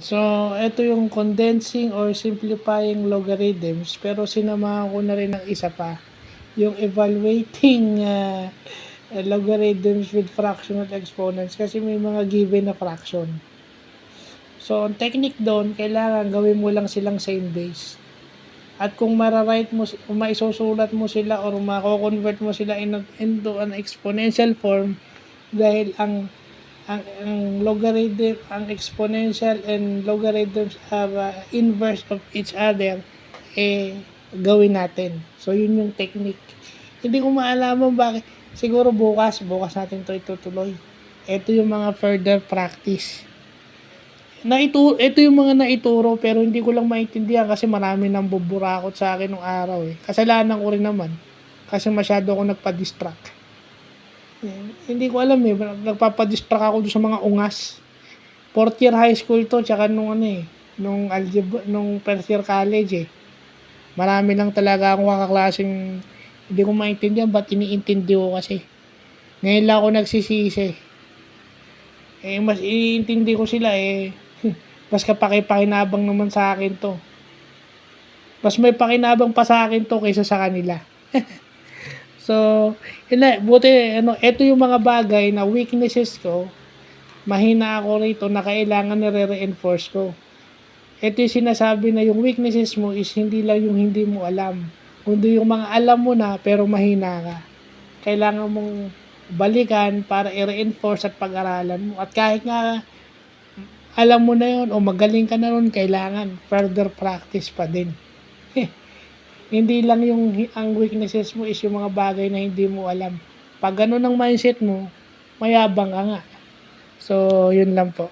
So, ito yung condensing or simplifying logarithms, pero sinamahan ko na rin ng isa pa, yung evaluating logarithms with fractional exponents kasi may mga given na fraction. So, ang technique doon, kailangan gawin mo lang silang same base. At kung marawrite mo, maisusulat mo sila or mako-convert mo sila into an exponential form dahil ang logarithm, ang exponential and logarithms are inverse of each other, gawin natin. So, yun yung technique. Hindi ko maalaman bakit. Siguro bukas natin to itutuloy. Ito yung mga further practice. Ito yung mga naituro pero hindi ko lang maintindihan kasi marami nang buburakot sa akin nung araw eh. Kasalanan ko rin naman kasi masyado ako nagpa-distract. Hindi ko alam eh, nagpapa-distract ako sa mga ungas. Fourth year high school to, tsaka nung algebra, nung first year college eh. Marami lang talaga akong kakaklaseng hindi ko maintindihan, ba't iniintindi ko kasi. Ngayon lang ako nagsisisi. Mas iniintindi ko sila mas kapakipakinabang naman sa akin to. Mas may pakinabang pa sa akin to kaysa sa kanila. So, buti, ito yung mga bagay na weaknesses ko, mahina ako rito na kailangan nire-reinforce ko. Ito yung sinasabi na yung weaknesses mo is hindi lang yung hindi mo alam, kundi yung mga alam mo na pero mahina ka. Kailangan mong balikan para i-reinforce at pag-aralan mo. At kahit nga alam mo na yun o magaling ka na nun, kailangan further practice pa din. Hindi lang yung ang weaknesses mo is yung mga bagay na hindi mo alam. Pag ganun ang mindset mo, mayabang ka nga. So, yun lang po.